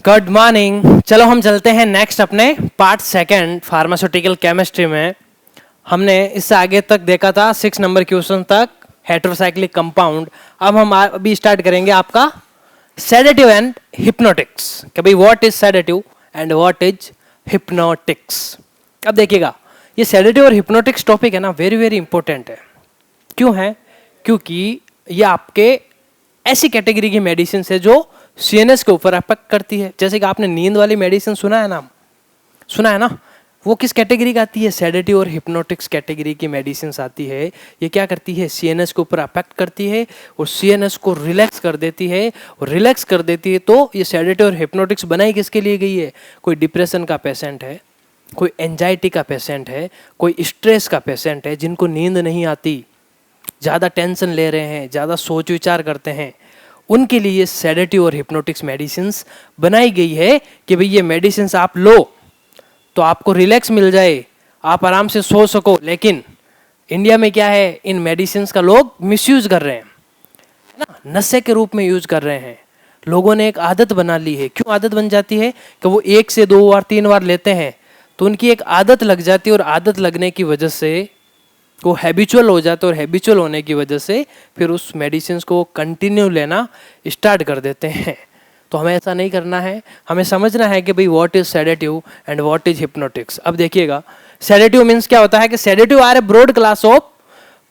Good morning. चलो हम चलते हैं नेक्स्ट अपने पार्ट सेकंड फार्मास्यूटिकल केमिस्ट्री में। हमने इससे आगे तक देखा था 6 नंबर क्वेश्चन तक हेटेरोसाइक्लिक कंपाउंड। अब हम अभी स्टार्ट करेंगे आपका सेडेटिव एंड हिप्नोटिक्स कि भाई what is sedative and what is hypnotics. अब देखिएगा, ये सेडेटिव और हिप्नोटिक्स टॉपिक है ना, वेरी वेरी इंपॉर्टेंट है। क्यों है? क्योंकि ये आपके ऐसी कैटेगरी की मेडिसिन है जो सीएनएस के ऊपर अफेक्ट करती है। जैसे कि आपने नींद वाली मेडिसिन सुना है नाम, सुना है ना, वो किस कैटेगरी का आती है? सेडेटिव और हिप्नोटिक्स कैटेगरी की मेडिसिन आती है। ये क्या करती है? सीएनएस के ऊपर अफेक्ट करती है और सीएनएस को रिलैक्स कर देती है। और रिलैक्स कर देती है तो ये सेडेटिव और हिप्नोटिक्स बनाई किसके लिए गई है? कोई डिप्रेशन का पेशेंट है, कोई एंजाइटी का पेशेंट है, कोई स्ट्रेस का पेशेंट है, जिनको नींद नहीं आती, ज़्यादा टेंशन ले रहे हैं, ज़्यादा सोच विचार करते हैं, उनके लिए सेडेटिव और हिप्नोटिक्स मेडिसिन्स बनाई गई है कि भाई ये मेडिसिन्स आप लो तो आपको रिलैक्स मिल जाए, आप आराम से सो सको। लेकिन इंडिया में क्या है, इन मेडिसिन्स का लोग मिसयूज कर रहे हैं ना, नशे के रूप में यूज कर रहे हैं। लोगों ने एक आदत बना ली है। क्यों आदत बन जाती है? कि वो 1 से 2 बार 3 बार लेते हैं तो उनकी एक आदत लग जाती है और आदत लगने की वजह से वो हैबिचुअल हो जाते हैं और हैबिचुअल होने की वजह से फिर उस मेडिसिन को कंटिन्यू लेना स्टार्ट कर देते हैं। तो हमें ऐसा नहीं करना है, हमें समझना है कि भाई what is sedative and what is hypnotics. अब देखिएगा, सेडेटिव मीन्स क्या होता है कि sedative are a broad class of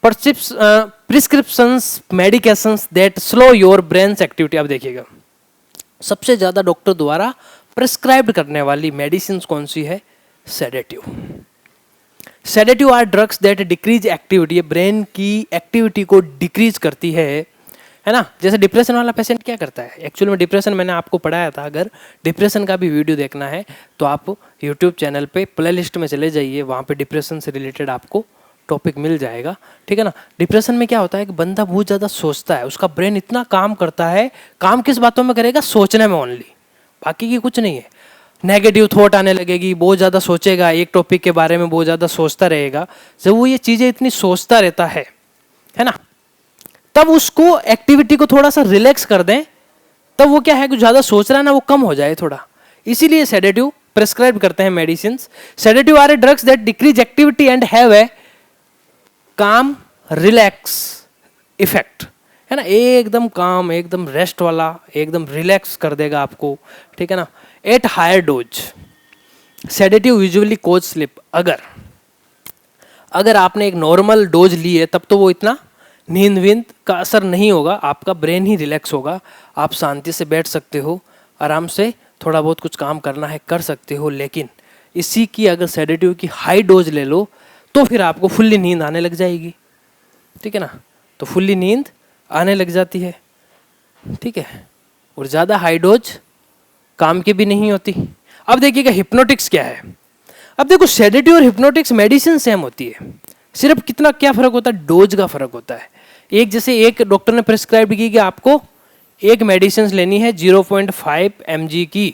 prescriptions medications that slow your brain's activity. अब देखिएगा, सबसे ज़्यादा डॉक्टर द्वारा प्रिस्क्राइब करने वाली मेडिसिन कौन सी है? Sedative. Sedative are drugs that decrease activity, ये ब्रेन की एक्टिविटी को डिक्रीज करती है ना। जैसे डिप्रेशन वाला पेशेंट क्या करता है? एक्चुअल में डिप्रेशन मैंने आपको पढ़ाया था। अगर डिप्रेशन का भी वीडियो देखना है तो आप यूट्यूब चैनल पे प्लेलिस्ट में चले जाइए, वहाँ पे डिप्रेशन से रिलेटेड आपको टॉपिक मिल जाएगा, ठीक है ना। डिप्रेशन में क्या होता है कि बंदा बहुत ज़्यादा सोचता है, उसका ब्रेन इतना काम करता है। काम किस बातों में करेगा? सोचने में ओनली, बाकी की कुछ नहीं है। नेगेटिव थॉट आने लगेगी, बहुत ज़्यादा सोचेगा, एक टॉपिक के बारे में बहुत ज़्यादा सोचता रहेगा। जब वो ये चीज़ें इतनी सोचता रहता है ना, तब उसको एक्टिविटी को थोड़ा सा रिलैक्स कर दें, तब वो क्या है कि ज़्यादा सोच रहा है ना, वो कम हो जाए थोड़ा। इसीलिए सेडेटिव प्रिस्क्राइब करते हैं medicine. Sedative are a drugs that decrease activity and have a calm relax effect, है ना। एकदम काम, एकदम रेस्ट वाला, एकदम रिलैक्स कर देगा आपको, ठीक है ना। At higher dose sedative usually cause sleep. अगर आपने एक नॉर्मल डोज ली है तब तो वो इतना नींद वींद का असर नहीं होगा, आपका ब्रेन ही रिलैक्स होगा, आप शांति से बैठ सकते हो, आराम से थोड़ा बहुत कुछ काम करना है कर सकते हो। लेकिन इसी की अगर सेडेटिव की हाई डोज ले लो तो फिर आपको फुल्ली नींद आने लग जाएगी, ठीक है ना। तो फुल्ली नींद आने लग जाती है, ठीक है। और ज़्यादा हाई डोज काम की भी नहीं होती। अब देखिएगा हिप्नोटिक्स क्या है। अब देखो, सेडेटिव और हिप्नोटिक्स मेडिसिन सेम होती है, सिर्फ कितना क्या फर्क होता है? डोज का फर्क होता है। एक जैसे एक डॉक्टर ने प्रिस्क्राइब की कि आपको एक मेडिसिन लेनी है 0.5 mg की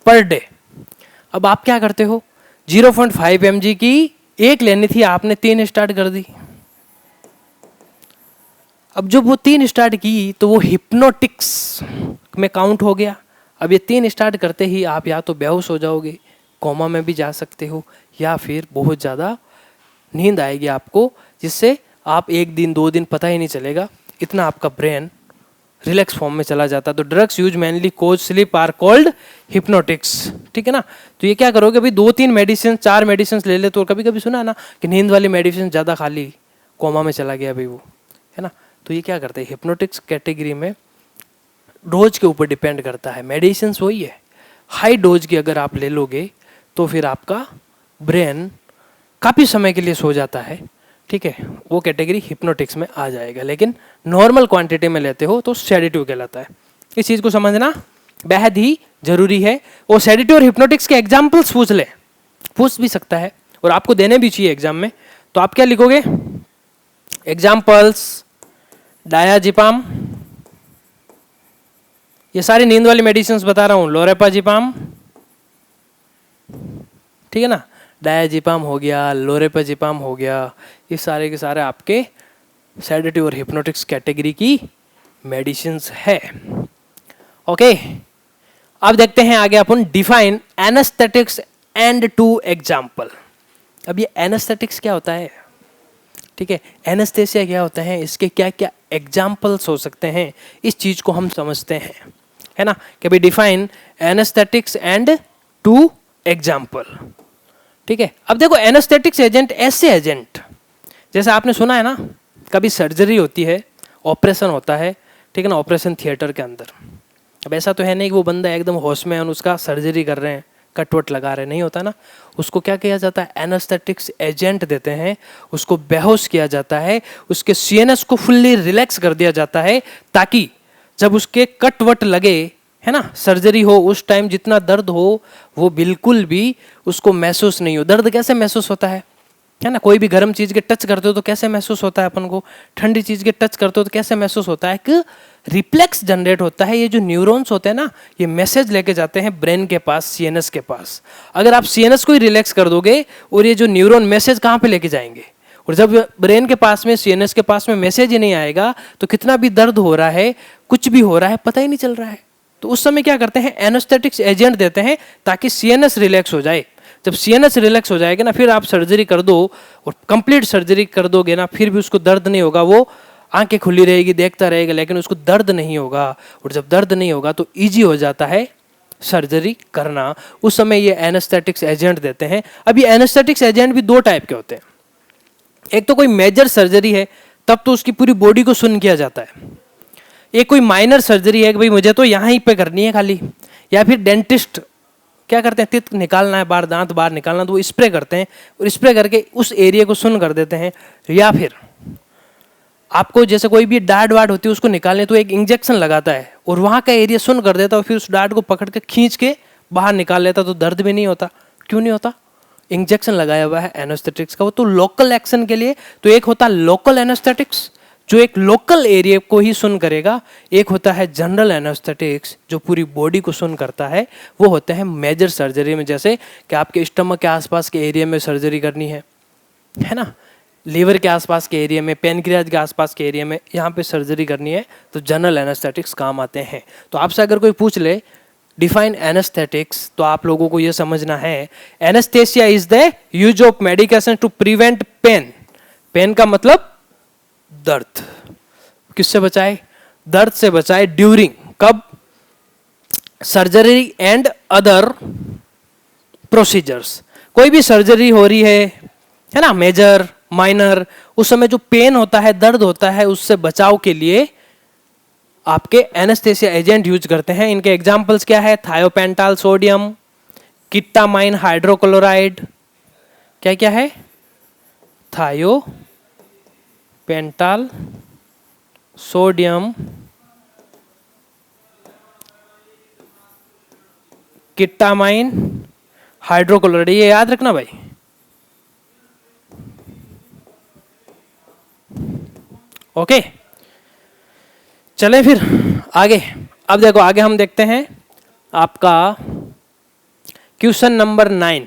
पर डे। अब आप क्या करते हो? 0.5 mg की एक लेनी थी, आपने 3 स्टार्ट कर दी। अब जब वो 3 स्टार्ट की तो वो हिप्नोटिक्स में काउंट हो गया। अब ये 3 स्टार्ट करते ही आप या तो बेहोश हो जाओगे, कोमा में भी जा सकते हो, या फिर बहुत ज़्यादा नींद आएगी आपको, जिससे आप 1 दिन 2 दिन पता ही नहीं चलेगा, इतना आपका ब्रेन रिलैक्स फॉर्म में चला जाता है। तो drugs use mainly cause sleep are called hypnotics, ठीक है ना। तो ये क्या करोगे? अभी 2-3 मेडिसिन 4 मेडिसिन ले ले तो कभी कभी सुना है ना कि नींद वाली मेडिसिन ज़्यादा खा ली, कोमा में चला गया अभी वो, है ना। तो ये क्या करते हैं? हिप्नोटिक्स कैटेगरी में डोज के ऊपर डिपेंड करता है, मेडिसिन वही है। हाई डोज की अगर आप ले लोगे तो फिर आपका ब्रेन काफ़ी समय के लिए सो जाता है, ठीक है, वो कैटेगरी हिप्नोटिक्स में आ जाएगा। लेकिन नॉर्मल क्वांटिटी में लेते हो तो सेडेटिव कहलाता है। इस चीज़ को समझना बेहद ही जरूरी है। और सेडेटिव और हिप्नोटिक्स के एग्जाम्पल्स पूछ भी सकता है और आपको देने भी चाहिए एग्जाम में। तो आप क्या लिखोगे? एग्जाम्पल्स डायाजिपाम, ये सारी नींद वाली मेडिसिन बता रहा हूँ, लोरेपाजिपाम, ठीक है ना, डायाजिपाम हो गया, लोरेपाजिपाम हो गया, ये सारे के सारे आपके सेडेटिव और हिप्नोटिक्स कैटेगरी की मेडिसिन्स है, ओके। अब देखते हैं आगे अपन define anaesthetics and two example. अब ये एनेस्थेटिक्स क्या होता है, ठीक है, एनेस्थेसिया क्या होता है, इसके क्या क्या एग्जाम्पल्स हो सकते हैं, इस चीज को हम समझते हैं, है ना, कि भाई define anaesthetics and two example. ठीक है, अब देखो एनेस्थेटिक्स एजेंट ऐसे एजेंट, जैसे आपने सुना है ना, कभी सर्जरी होती है, ऑपरेशन होता है, ठीक है ना, ऑपरेशन थिएटर के अंदर। अब ऐसा तो है नहीं कि वो बंदा एकदम होश में है और उसका सर्जरी कर रहे हैं, कटवट लगा रहे, नहीं होता ना। उसको क्या किया जाता है, एनेस्थेटिक्स एजेंट देते हैं, उसको बेहोश किया जाता है, उसके सीएनएस को फुल्ली रिलैक्स कर दिया जाता है, ताकि जब उसके कटवट लगे, है ना, सर्जरी हो, उस टाइम जितना दर्द हो वो बिल्कुल भी उसको महसूस नहीं हो। दर्द कैसे महसूस होता है ना, कोई भी गर्म चीज के टच करते हो तो कैसे महसूस होता है अपन को, ठंडी चीज के टच करते हो तो कैसे महसूस होता है, कि रिफ्लेक्स जनरेट होता है। ये जो न्यूरॉन्स होते हैं ना, ये मैसेज लेके जाते हैं ब्रेन के पास, सीएनएस के पास। अगर आप सीएनएस को ही रिलैक्स कर दोगे और ये जो न्यूरॉन मैसेज कहाँ पे लेके जाएंगे, और जब ब्रेन के पास में, सीएनएस के पास में मैसेज ही नहीं आएगा तो कितना भी दर्द हो रहा है, कुछ भी हो रहा है, पता ही नहीं चल रहा है। तो उस समय क्या करते हैं, एनेस्थेटिक्स एजेंट देते हैं ताकि सीएनएस रिलैक्स हो जाए। जब सीएनएस रिलैक्स हो जाएगा ना, फिर आप सर्जरी कर दो और कंप्लीट सर्जरी कर दोगे ना, फिर भी उसको दर्द नहीं होगा, वो आंखें खुली रहेगी, देखता रहेगा, लेकिन उसको दर्द नहीं होगा। और जब दर्द नहीं होगा तो इजी हो जाता है सर्जरी करना। उस समय ये एनेस्थेटिक्स एजेंट देते हैं। अब ये एनेस्थेटिक्स एजेंट भी दो टाइप के होते हैं। एक तो कोई मेजर सर्जरी है, तब तो उसकी पूरी बॉडी को सुन किया जाता है। एक कोई माइनर सर्जरी है कि भाई मुझे तो यहाँ ही पे करनी है खाली, या फिर डेंटिस्ट क्या करते हैं, तित निकालना है, बाहर दांत बाहर निकालना, तो वो स्प्रे करते हैं और स्प्रे करके उस एरिया को सुन कर देते हैं। या फिर आपको जैसे कोई भी डार्ट वार्ट होती है उसको निकालने, तो एक इंजेक्शन लगाता है और वहाँ का एरिया सुन कर देता है, और फिर उस डार्ट को पकड़ के खींच के बाहर निकाल लेता, तो दर्द भी नहीं होता। क्यों नहीं होता, इंजेक्शन लगाया हुआ है एनेस्थेटिक्स का, वो तो लोकल एक्शन के लिए। तो एक होता है लोकल एनेस्थेटिक्स जो एक लोकल एरिया को ही सुन करेगा, एक होता है जनरल एनेस्थेटिक्स जो पूरी बॉडी को सुन करता है। वो होते हैं मेजर सर्जरी में, जैसे कि आपके स्टमक के आसपास के एरिया में सर्जरी करनी है ना, लीवर के आसपास के एरिया में, पेनक्रियाज के आसपास के एरिया में, यहाँ पे सर्जरी करनी है, तो जनरल एनेस्थेटिक्स काम आते हैं। तो आपसे अगर कोई पूछ ले डिफाइन एनेस्थेटिक्स, तो आप लोगों को यह समझना है, anaesthesia is the use of medication to prevent pain. Pain का मतलब दर्द, किससे बचाए, दर्द से बचाए ड्यूरिंग, कब, सर्जरी एंड अदर प्रोसीजर्स। कोई भी सर्जरी हो रही है ना, मेजर माइनर, उस समय जो पेन होता है, दर्द होता है, उससे बचाव के लिए आपके एनेस्थेसिया एजेंट यूज करते हैं। इनके एग्जांपल्स क्या है, थायोपेंटाल सोडियम, किट्टामाइन हाइड्रोक्लोराइड, क्या क्या है, थायोपेंटाल सोडियम, किट्टामाइन हाइड्रोक्लोराइड, ये याद रखना भाई। ओके, चलें फिर आगे। अब देखो आगे हम देखते हैं आपका क्वेश्चन नंबर 9।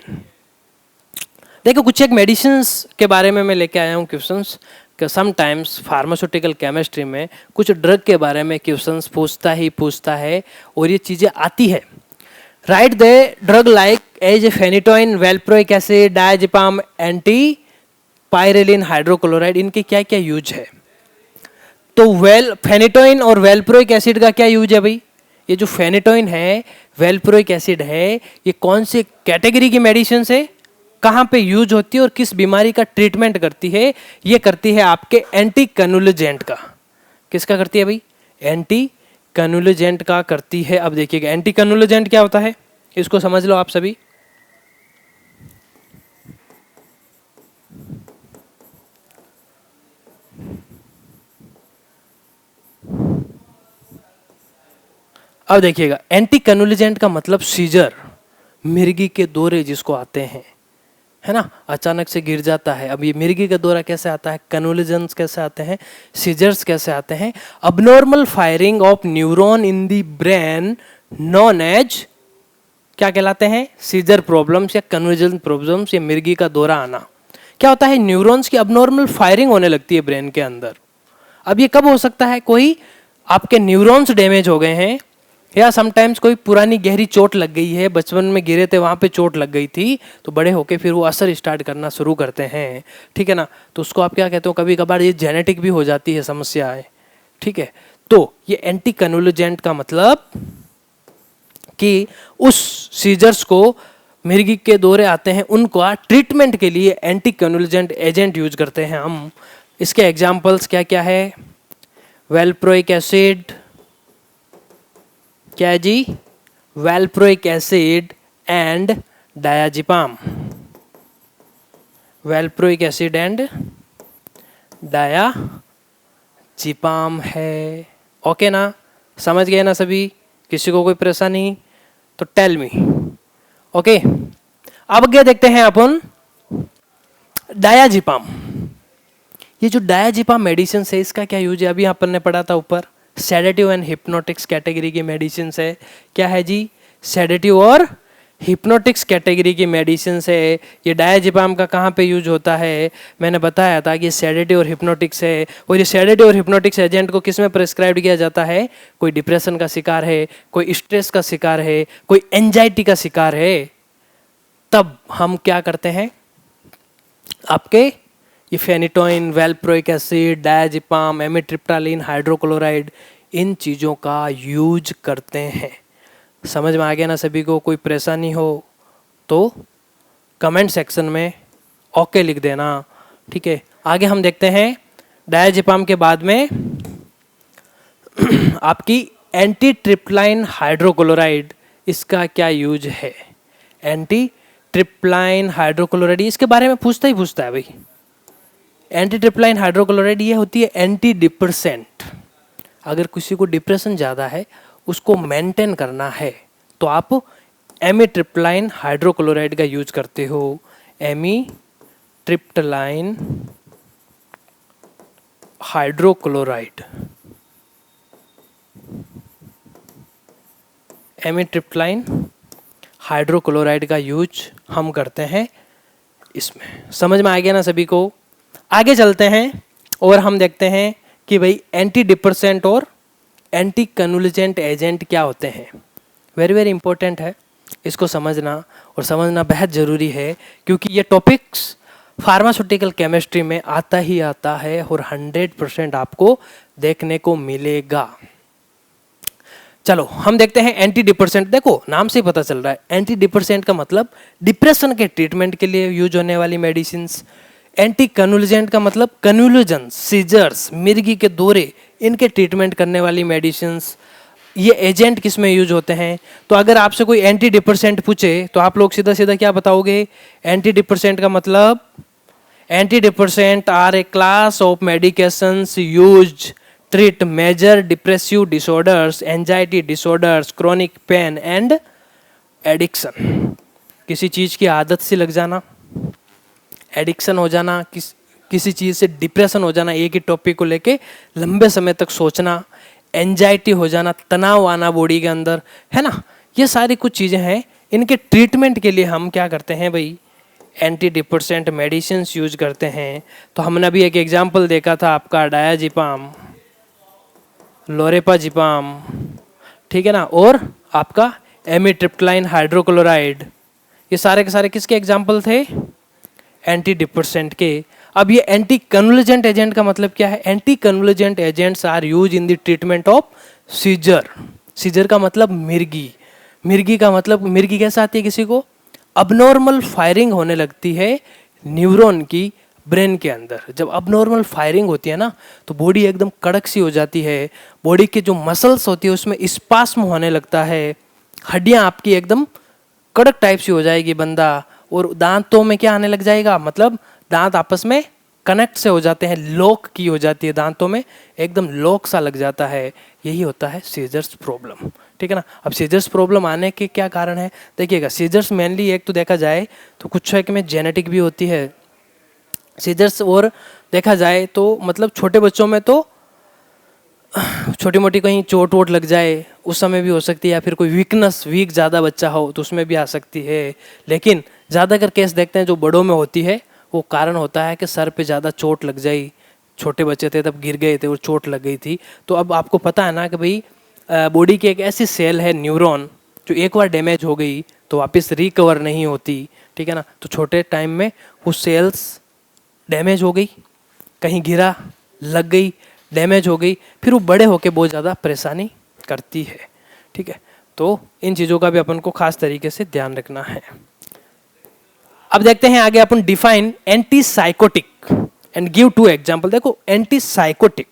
देखो कुछ एक मेडिसिन्स के बारे में मैं लेके आया हूँ क्वेश्चंस, कि समटाइम्स फार्मास्यूटिकल केमिस्ट्री में कुछ ड्रग के बारे में क्वेश्चंस पूछता है और ये चीज़ें आती है। Right the drug like as a phenytoin, valproic acid, diazepam, anti pyrelin hydrochloride, इनके क्या क्या यूज है। तो फेनिटोइन और वेल्प्रोइक एसिड का क्या यूज है भाई, ये जो फेनिटोइन है, वेल्प्रोइक एसिड है, ये कौन से कैटेगरी की मेडिसिन है, कहाँ पे यूज होती है और किस बीमारी का ट्रीटमेंट करती है। ये करती है आपके एंटी कन्वुलेजेंट का। किसका करती है भाई, एंटी कन्वुलेजेंट का करती है। अब देखिएगा एंटी कन्वुलेजेंट क्या होता है, इसको समझ लो आप सभी। अब देखिएगा एंटी कन्वुलेजेंट का मतलब सीजर, मिर्गी के दौरे जिसको आते हैं, है ना, अचानक से गिर जाता है। अब ये मिर्गी का दौरा कैसे आता है, कन्वुलेजेंस कैसे आते हैं, सीजर्स कैसे आते हैं, abnormal firing of neuron in the brain known as, क्या कहलाते हैं, सीजर प्रॉब्लम्स या कन्वुलेजेंस प्रॉब्लम्स, या मिर्गी का दौरा आना। क्या होता है, न्यूरॉन्स की अबनॉर्मल फायरिंग होने लगती है ब्रेन के अंदर। अब ये कब हो सकता है, कोई आपके न्यूरॉन्स डैमेज हो गए हैं या समटाइम्स कोई पुरानी गहरी चोट लग गई है, बचपन में गिरे थे वहाँ पे चोट लग गई थी, तो बड़े होके फिर वो असर स्टार्ट करना शुरू करते हैं, ठीक है ना। तो उसको आप क्या कहते हो, कभी कभार ये जेनेटिक भी हो जाती है समस्याएं, ठीक है। तो ये एंटी कन्वुलेजेंट का मतलब कि उस सीजर्स को, मिर्गी के दौरे आते हैं उनको ट्रीटमेंट के लिए एंटी कन्वुलेजेंट एजेंट यूज करते हैं हम। इसके एग्जांपल्स क्या क्या है, वेल्प्रोइक एसिड, क्या है जी, वेल्प्रोइक एसिड एंड डायाजिपाम, वेल्प्रोइक एसिड एंड डायाजिपाम है। ओके ना, समझ गए ना सभी, किसी को कोई परेशानी तो टेल मी। ओके, अब क्या देखते हैं अपन, डायाजिपाम। ये जो डायाजिपाम मेडिसिन है इसका क्या यूज है, अभी अपन ने पढ़ा था ऊपर, सेडेटिव एंड हिप्नोटिक्स कैटेगरी की मेडिसिन है। क्या है जी, सेडेटिव और हिप्नोटिक्स कैटेगरी की मेडिसिन है। ये डायाजिपाम का कहाँ पे यूज होता है, मैंने बताया था कि सेडेटिव और हिप्नोटिक्स है। और ये सेडेटिव और हिप्नोटिक्स एजेंट को किस में प्रिस्क्राइब किया जाता है, कोई डिप्रेशन का शिकार है, कोई स्ट्रेस का शिकार है, कोई एंजाइटी का शिकार है, तब हम क्या करते हैं, आपके ये फेनिटोइन, वेल्प्रोइक एसिड, डायाजिपाम, एमिट्रिप्टालिन, हाइड्रोक्लोराइड, इन चीज़ों का यूज करते हैं। समझ में आ गया ना सभी को, कोई परेशानी हो तो कमेंट सेक्शन में ओके लिख देना, ठीक है। आगे हम देखते हैं, डायाजिपाम के बाद में आपकी एंटी ट्रिप्लाइन हाइड्रोक्लोराइड, इसका क्या यूज है। एंटी ट्रिप्लाइन हाइड्रोक्लोराइड, इसके बारे में पूछता ही पूछता है भाई। एंटी ट्रिप्लाइन हाइड्रोक्लोराइड ये होती है एंटी डिप्रेसेंट। अगर किसी को डिप्रेशन ज़्यादा है, उसको मेंटेन करना है, तो आप एमिट्रिप्टाइलिन हाइड्रोक्लोराइड का यूज करते हो। एमिट्रिप्टाइलिन हाइड्रोक्लोराइड, एमिट्रिप्टाइलिन हाइड्रोक्लोराइड का यूज हम करते हैं इसमें। समझ में आ गया ना सभी को। आगे चलते हैं और हम देखते हैं कि भाई एंटी डिप्रेसेंट और एंटी कन्वुलेजेंट एजेंट क्या होते हैं। वेरी वेरी इंपॉर्टेंट है, इसको समझना और समझना बेहद ज़रूरी है, क्योंकि ये टॉपिक्स फार्मास्यूटिकल केमिस्ट्री में आता ही आता है और 100% आपको देखने को मिलेगा। चलो हम देखते हैं एंटी डिप्रेसेंट। देखो नाम से ही पता चल रहा है, एंटी डिप्रेसेंट का मतलब डिप्रेशन के ट्रीटमेंट के लिए यूज होने वाली मेडिसिन। एंटी कन्वुलेजेंट का मतलब कन्वुलेजन, सीजर्स, मिर्गी के दौरे, इनके ट्रीटमेंट करने वाली मेडिसिन। ये एजेंट किस में यूज होते हैं, तो अगर आपसे कोई एंटी डिप्रेसेंट पूछे तो आप लोग सीधा सीधा क्या बताओगे, एंटी डिप्रेसेंट का मतलब, antidepressant are a class of medications used treat major depressive disorders, anxiety disorders, chronic pain and addiction. किसी चीज़ की आदत सी लग जाना, एडिक्शन हो जाना, किसी चीज़ से डिप्रेशन हो जाना, एक ही टॉपिक को लेके लंबे समय तक सोचना, एंजाइटी हो जाना, तनाव आना बॉडी के अंदर, है ना, ये सारी कुछ चीज़ें हैं। इनके ट्रीटमेंट के लिए हम क्या करते हैं भाई, एंटी डिप्रेसेंट मेडिसिन यूज करते हैं। तो हमने अभी एक एग्जांपल देखा था आपका डायाजिपाम, लोरेपाजिपाम, ठीक है ना, और आपका एमिट्रिप्टाइलिन हाइड्रोक्लोराइड, ये सारे के सारे किसके एग्जाम्पल थे, एंटी डिप्रेसेंट के। अब ये एंटी कन्वुलेजेंट एजेंट का मतलब क्या है, anti convulsant agents are use in the treatment of seizure. Seizure का मतलब मिर्गी, मिर्गी का मतलब, मिर्गी कैसे आती है, किसी को अबनॉर्मल फायरिंग होने लगती है न्यूरॉन की ब्रेन के अंदर। जब अबनॉर्मल फायरिंग होती है ना, तो बॉडी एकदम कड़क सी हो जाती है, बॉडी के जो मसल्स होती है उसमें स्पास्म होने लगता है, हड्डियां आपकी एकदम कड़क टाइप सी हो जाएगी बंदा, और दांतों में क्या आने लग जाएगा, मतलब दांत आपस में कनेक्ट से हो जाते हैं, लॉक की हो जाती है दांतों में, एकदम लॉक सा लग जाता है। यही होता है सीजर्स प्रॉब्लम, ठीक है ना। अब सीजर्स प्रॉब्लम आने के क्या कारण है, देखिएगा, सीजर्स मेनली एक तो देखा जाए तो कुछ एक में जेनेटिक भी होती है सीजर्स, और देखा जाए तो मतलब छोटे बच्चों में तो छोटी मोटी कहीं चोट वोट लग जाए उस समय भी हो सकती है, या फिर कोई वीक ज़्यादा बच्चा हो तो उसमें भी आ सकती है। लेकिन ज़्यादातर केस देखते हैं जो बड़ों में होती है, वो कारण होता है कि सर पे ज़्यादा चोट लग जाई, छोटे बच्चे थे तब गिर गए थे और चोट लग गई थी। तो अब आपको पता है ना कि भाई बॉडी की एक ऐसी सेल है न्यूरॉन, जो एक बार डैमेज हो गई तो वापस रिकवर नहीं होती, ठीक है ना। तो छोटे टाइम में वो सेल्स डैमेज हो गई, कहीं गिरा, लग गई, डैमेज हो गई, फिर वो बड़े होके बहुत ज़्यादा परेशानी करती है, ठीक है। तो इन चीज़ों का भी अपन को खास तरीके से ध्यान रखना है। अब देखते हैं आगे अपन define anti psychotic and give two example. देखो एंटी साइकोटिक,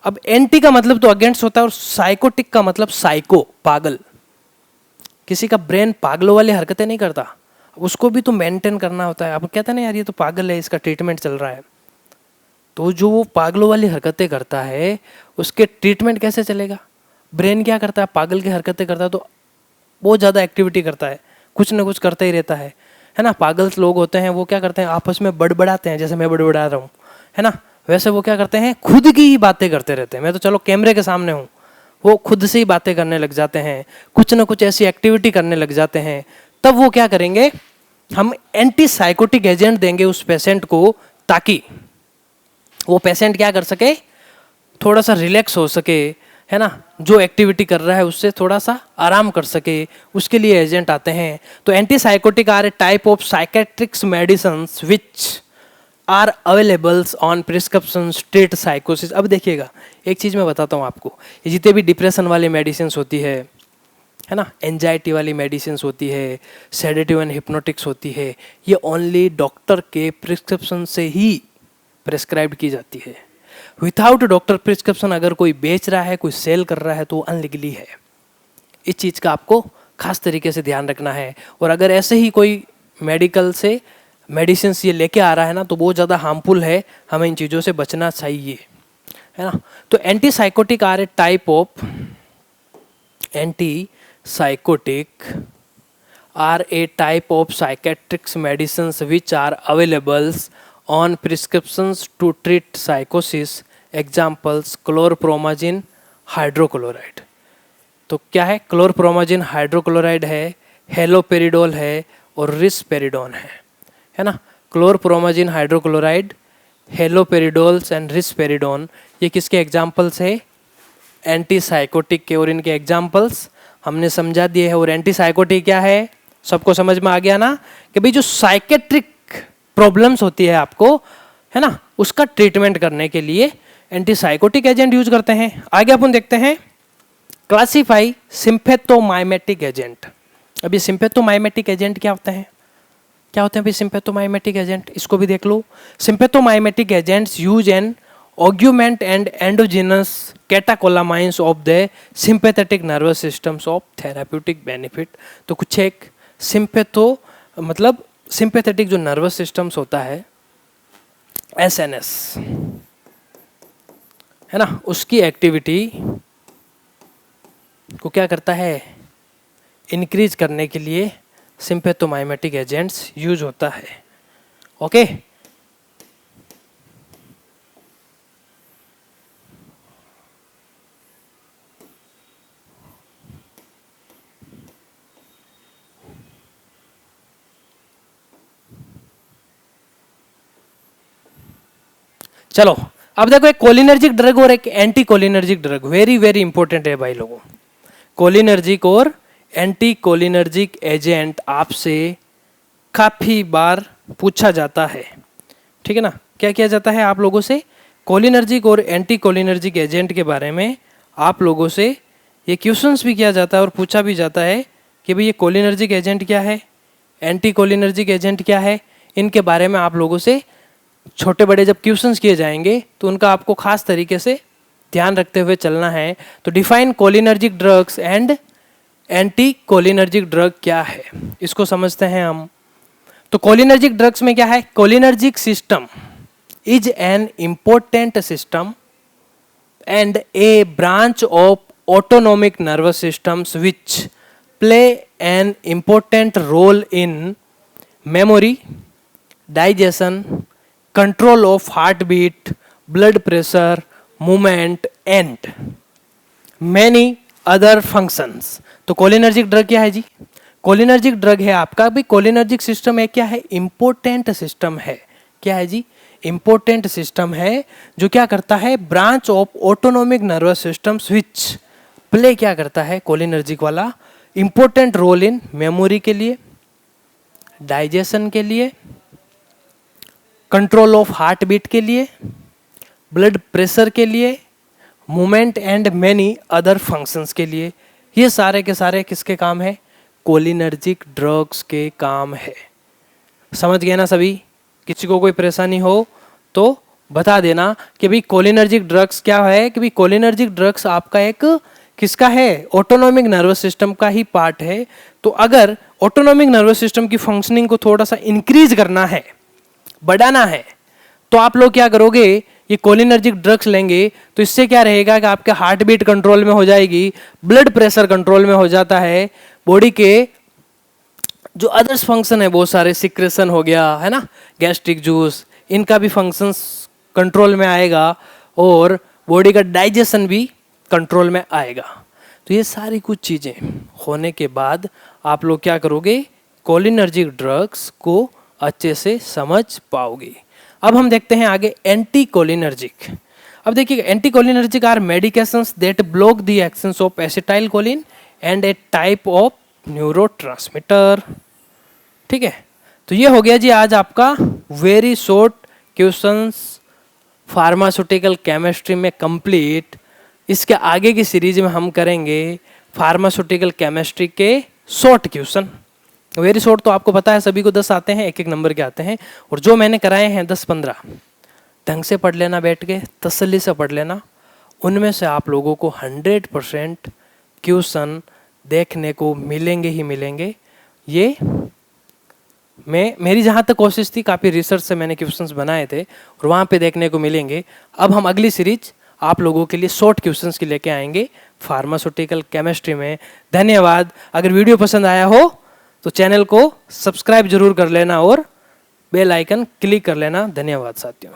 अब एंटी का मतलब तो अगेंस्ट होता है और साइकोटिक का मतलब साइको, पागल। किसी का ब्रेन पागलों वाली हरकतें नहीं करता, उसको भी तो मेंटेन करना होता है। अब कहते हैं ना यार ये तो पागल है, इसका ट्रीटमेंट चल रहा है, तो जो वो पागलों वाली हरकतें करता है उसके ट्रीटमेंट कैसे चलेगा? ब्रेन क्या करता है, पागल की हरकतें करता है तो बहुत ज़्यादा एक्टिविटी करता है, कुछ ना कुछ करता ही रहता है ना। पागल लोग होते हैं वो क्या करते हैं, आपस में बड़बड़ाते हैं, जैसे मैं बड़बड़ा रहा हूँ, है ना, वैसे वो क्या करते हैं, खुद की ही बातें करते रहते हैं। मैं तो चलो कैमरे के सामने हूँ, वो खुद से ही बातें करने लग जाते हैं, कुछ ना कुछ ऐसी एक्टिविटी करने लग जाते हैं। तब वो क्या करेंगे, हम एंटी साइकोटिक एजेंट देंगे उस पेशेंट को, ताकि वो पेशेंट क्या कर सके, थोड़ा सा रिलैक्स हो सके, है ना, जो एक्टिविटी कर रहा है उससे थोड़ा सा आराम कर सके, उसके लिए एजेंट आते हैं। तो anti psychotic are a type of psychiatrics medicines which are availables on prescription treat साइकोसिस। अब देखिएगा एक चीज़ मैं बताता हूँ आपको, ये जितने भी डिप्रेशन वाली मेडिसिन होती है ना, एंजाइटी वाली मेडिसिन होती है, सेडेटिव एंड हिप्नोटिक्स होती है, ये ओनली डॉक्टर के प्रिस्क्रिप्शन से ही प्रेस्क्राइब की जाती है। विदाउट डॉक्टर प्रिस्क्रिप्शन अगर कोई बेच रहा है, कोई सेल कर रहा है तो अनलीगली है। इस चीज़ का आपको खास तरीके से ध्यान रखना है। और अगर ऐसे ही कोई मेडिकल से मेडिसिन ये लेके आ रहा है ना, तो बहुत ज़्यादा हार्मफुल है, हमें इन चीज़ों से बचना चाहिए, है ना। तो anti psychotic are a type of anti psychotic are a type of psychiatrics medicines which are availables on prescriptions to treat साइकोसिस। Examples chlorpromazine hydrochloride. तो क्या है, क्लोरप्रोमाजिन हाइड्रोक्लोराइड है, हेलोपेरिडोल है और रिस्पेरिडोन है ना। क्लोरप्रोमाजिन हाइड्रोक्लोराइड, हेलोपेरिडोल्स एंड रिस्पेरिडोन, ये किसके एग्जाम्पल्स है, एंटी साइकोटिक के। और इनके एग्जाम्पल्स हमने समझा दिए हैं। और एंटी साइकोटिक क्या है, सबको समझ में आ गया ना, कि भाई जो साइकेट्रिक प्रॉब्लम्स होती है आपको, है ना, उसका ट्रीटमेंट करने के लिए एंटी साइकोटिक एजेंट यूज करते हैं। आगे अपन देखते हैं क्लासिफाई सिम्पैथोमाइमेटिक एजेंट। अब ये सिम्पैथोमाइमेटिक एजेंट क्या होते हैं, क्या होते हैं भाई सिम्पैथोमाइमेटिक एजेंट, इसको भी देख लो। Sympathomimetic agents use an augment and endogenous catecholamines of the sympathetic nervous systems of therapeutic benefit. तो कुछ एक सिम्पैथो मतलब सिंपैथेटिक जो नर्वस सिस्टम्स होता है, एसएनएस, है ना, उसकी एक्टिविटी को क्या करता है, इंक्रीज करने के लिए सिम्पैथोमाइमेटिक एजेंट्स यूज होता है। ओके, चलो अब देखो एक कोलिनर्जिक ड्रग और एक anti cholinergic drug, very very important है भाई लोगों। कोलिनर्जिक और एंटी कोलिनर्जिक एजेंट आपसे काफी बार पूछा जाता है, ठीक है ना। क्या किया जाता है आप लोगों से, कोलिनर्जिक और एंटी कोलिनर्जिक एजेंट के बारे में आप लोगों से ये क्वेश्चंस भी किया जाता है और पूछा भी जाता है कि भाई ये कोलिनर्जिक एजेंट क्या है, एंटी कोलिनर्जिक एजेंट क्या है। इनके बारे में आप लोगों से छोटे बड़े जब क्वेश्चंस किए जाएंगे तो उनका आपको खास तरीके से ध्यान रखते हुए चलना है। तो define cholinergic drugs and anti cholinergic drug क्या है, इसको समझते हैं हम। तो कोलिनर्जिक ड्रग्स में क्या है, cholinergic system is an important system and a branch of autonomic nervous systems which play an important role in memory, digestion, control of heart beat, blood pressure, movement and many other functions. तो cholinergic drug क्या है जी, cholinergic drug है आपका भी, cholinergic system है क्या है, important system है। क्या है जी, इंपोर्टेंट सिस्टम है जो क्या करता है, branch of autonomic nervous systems which play क्या करता है कोलिनर्जिक वाला? इंपॉर्टेंट रोल इन मेमोरी के लिए, डाइजेशन के लिए, कंट्रोल ऑफ हार्ट बीट के लिए, ब्लड प्रेशर के लिए, movement and many other functions के लिए। ये सारे के सारे किसके काम है? कोलिनर्जिक ड्रग्स के काम है। समझ गए ना सभी? किसी को कोई परेशानी हो तो बता देना कि भाई कोलिनर्जिक ड्रग्स क्या है। कि भाई कोलिनर्जिक ड्रग्स आपका एक किसका है? ऑटोनॉमिक नर्वस सिस्टम का ही पार्ट है। तो अगर ऑटोनॉमिक नर्वस सिस्टम की फंक्शनिंग को थोड़ा सा इंक्रीज करना है, बढ़ाना है, तो आप लोग क्या करोगे? ये कोलिनर्जिक ड्रग्स लेंगे तो इससे क्या रहेगा कि आपके हार्ट बीट कंट्रोल में हो जाएगी, ब्लड प्रेशर कंट्रोल में हो जाता है, बॉडी के जो अदर्स फंक्शन है बहुत सारे, सिक्रेशन हो गया है ना, गैस्ट्रिक जूस, इनका भी फंक्शंस कंट्रोल में आएगा और बॉडी का डाइजेशन भी कंट्रोल में आएगा। तो ये सारी कुछ चीज़ें होने के बाद आप लोग क्या करोगे? कोलिनर्जिक ड्रग्स को अच्छे से समझ पाओगे। अब हम देखते हैं आगे एंटी कोलिनर्जिक। अब देखिए, anticholinergic are medications that block the actions of acetylcholine and a type of neurotransmitter. ठीक है, तो ये हो गया जी आज आपका very short questions pharmaceutical chemistry में कंप्लीट। इसके आगे की सीरीज में हम करेंगे फार्मास्यूटिकल केमिस्ट्री के शॉर्ट क्वेश्चन। वेरी शॉर्ट तो आपको पता है सभी को 10 आते हैं, एक एक नंबर के आते हैं, और जो मैंने कराए हैं 10-15 ढंग से पढ़ लेना, बैठ के तसल्ली से पढ़ लेना। उनमें से आप लोगों को 100% क्वेश्चन देखने को मिलेंगे ही मिलेंगे। ये मेरी जहाँ तक कोशिश थी, काफ़ी रिसर्च से मैंने क्वेश्चंस बनाए थे और वहाँ पे देखने को मिलेंगे। अब हम अगली सीरीज आप लोगों के लिए शॉर्ट क्वेश्चंस की लेके आएंगे फार्मास्यूटिकल केमिस्ट्री में। धन्यवाद। अगर वीडियो पसंद आया हो तो चैनल को सब्सक्राइब जरूर कर लेना और बेल आइकन क्लिक कर लेना। धन्यवाद साथियों।